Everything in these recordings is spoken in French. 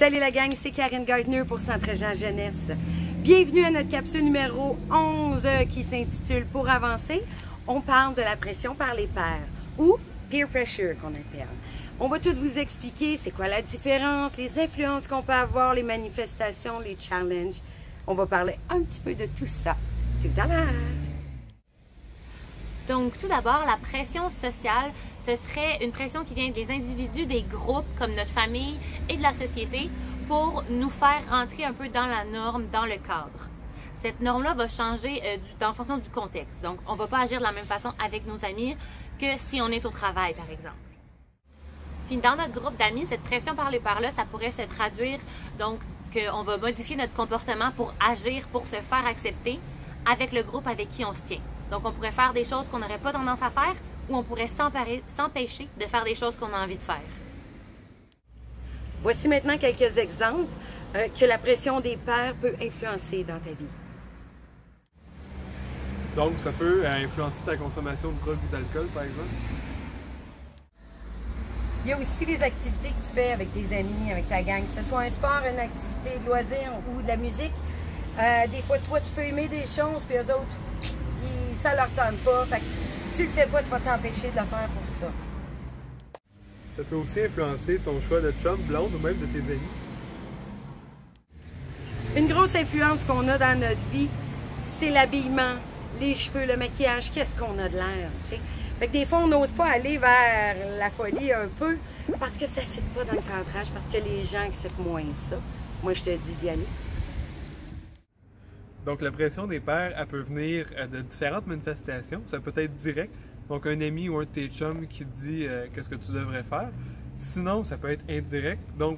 Salut la gang, c'est Karine Gardner pour Centre Jean Jeunesse. Bienvenue à notre capsule numéro 11 qui s'intitule « Pour avancer ». On parle de la pression par les pairs ou peer pressure qu'on appelle. On va tout vous expliquer c'est quoi la différence, les influences qu'on peut avoir, les manifestations, les challenges. On va parler un petit peu de tout ça tout à l'heure. Donc, tout d'abord, la pression sociale, ce serait une pression qui vient des individus, des groupes comme notre famille et de la société pour nous faire rentrer un peu dans la norme, dans le cadre. Cette norme-là va changer en fonction du contexte. Donc, on ne va pas agir de la même façon avec nos amis que si on est au travail, par exemple. Puis, dans notre groupe d'amis, cette pression par les pairs-là, ça pourrait se traduire, donc, qu'on va modifier notre comportement pour agir, pour se faire accepter avec le groupe avec qui on se tient. Donc, on pourrait faire des choses qu'on n'aurait pas tendance à faire ou on pourrait s'empêcher de faire des choses qu'on a envie de faire. Voici maintenant quelques exemples que la pression des pairs peut influencer dans ta vie. Donc, ça peut influencer ta consommation de drogue ou d'alcool, par exemple? Il y a aussi les activités que tu fais avec tes amis, avec ta gang, que ce soit un sport, une activité de loisir ou de la musique. Des fois, toi, tu peux aimer des choses, puis eux autres, ça leur tente pas. Fait que si tu le fais pas, tu vas t'empêcher de le faire pour ça. Ça peut aussi influencer ton choix de chum, blonde ou même de tes amis. Une grosse influence qu'on a dans notre vie, c'est l'habillement, les cheveux, le maquillage, qu'est-ce qu'on a de l'air, tu sais. Fait que des fois, on n'ose pas aller vers la folie un peu parce que ça ne fit pas dans le cadrage, parce que les gens acceptent moins ça. Moi, je te dis d'y aller. Donc, la pression des pairs, elle peut venir de différentes manifestations. Ça peut être direct, donc un ami ou un de tes chums qui te dit qu'est-ce que tu devrais faire. Sinon, ça peut être indirect. Donc,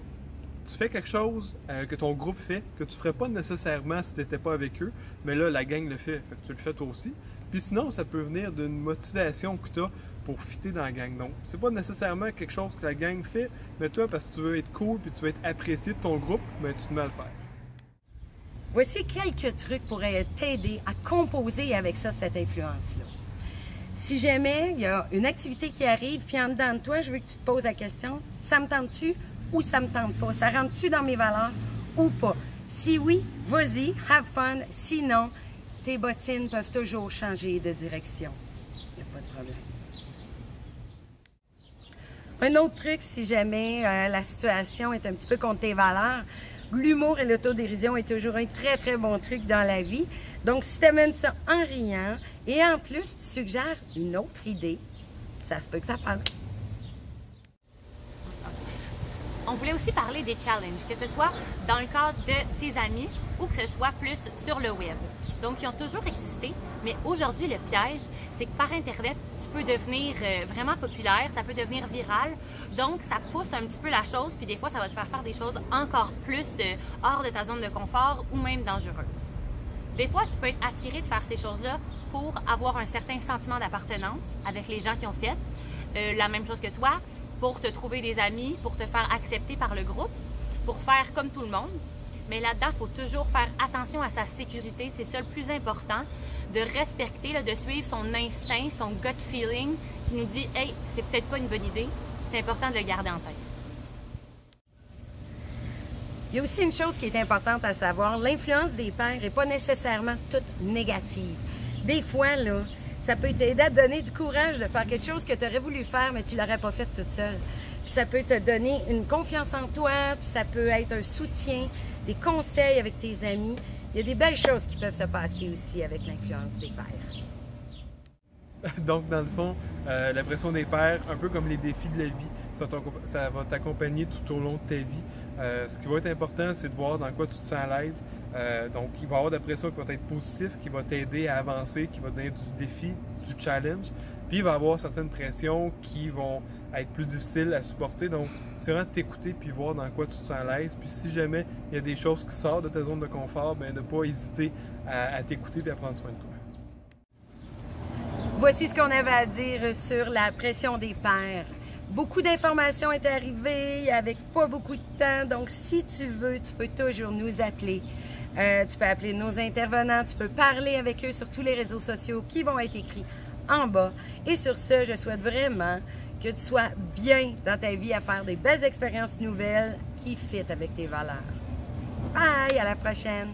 tu fais quelque chose que ton groupe fait, que tu ne ferais pas nécessairement si tu n'étais pas avec eux, mais là, la gang le fait, fait que tu le fais toi aussi. Puis sinon, ça peut venir d'une motivation que tu as pour fitter dans la gang. Donc, c'est pas nécessairement quelque chose que la gang fait, mais toi, parce que tu veux être cool puis tu veux être apprécié de ton groupe, ben, tu te mets à le faire. Voici quelques trucs pour t'aider à composer avec ça, cette influence-là. Si jamais il y a une activité qui arrive, puis en dedans de toi, je veux que tu te poses la question, ça me tente-tu ou ça me tente pas? Ça rentre-tu dans mes valeurs ou pas? Si oui, vas-y, have fun. Sinon, tes bottines peuvent toujours changer de direction. Il n'y a pas de problème. Un autre truc, si jamais la situation est un petit peu contre tes valeurs, l'humour et l'autodérision est toujours un très, très bon truc dans la vie. Donc, si tu amènes ça en riant et en plus, tu suggères une autre idée, ça se peut que ça passe. On voulait aussi parler des challenges, que ce soit dans le cadre de tes amis ou que ce soit plus sur le web. Donc, ils ont toujours existé, mais aujourd'hui, le piège, c'est que par Internet, tu peux devenir vraiment populaire, ça peut devenir viral. Donc, ça pousse un petit peu la chose, puis des fois, ça va te faire faire des choses encore plus hors de ta zone de confort ou même dangereuses. Des fois, tu peux être attiré de faire ces choses-là pour avoir un certain sentiment d'appartenance avec les gens qui ont fait la même chose que toi, pour te trouver des amis, pour te faire accepter par le groupe, pour faire comme tout le monde. Mais là-dedans, il faut toujours faire attention à sa sécurité. C'est ça le plus important, de respecter, de suivre son instinct, son gut feeling qui nous dit « Hey, c'est peut-être pas une bonne idée ». C'est important de le garder en tête. Il y a aussi une chose qui est importante à savoir, l'influence des pairs n'est pas nécessairement toute négative. Des fois, là, ça peut t'aider à te donner du courage de faire quelque chose que tu aurais voulu faire, mais tu ne l'aurais pas fait toute seule. Puis ça peut te donner une confiance en toi, puis ça peut être un soutien, des conseils avec tes amis. Il y a des belles choses qui peuvent se passer aussi avec l'influence des pairs. Donc, dans le fond, la pression des pairs, un peu comme les défis de la vie, ça va t'accompagner tout au long de ta vie. Ce qui va être important, c'est de voir dans quoi tu te sens à l'aise. Donc, il va y avoir de la pression qui va être positive, qui va t'aider à avancer, qui va te donner du défi, du challenge. Puis, il va y avoir certaines pressions qui vont être plus difficiles à supporter. Donc, c'est vraiment de t'écouter puis voir dans quoi tu te sens à l'aise. Puis, si jamais il y a des choses qui sortent de ta zone de confort, bien, de ne pas hésiter à t'écouter et à prendre soin de toi. Voici ce qu'on avait à dire sur la pression des pairs. Beaucoup d'informations est arrivées avec pas beaucoup de temps, donc si tu veux, tu peux toujours nous appeler. Tu peux appeler nos intervenants, tu peux parler avec eux sur tous les réseaux sociaux qui vont être écrits en bas. Et sur ce, je souhaite vraiment que tu sois bien dans ta vie à faire des belles expériences nouvelles qui fit avec tes valeurs. Bye, à la prochaine!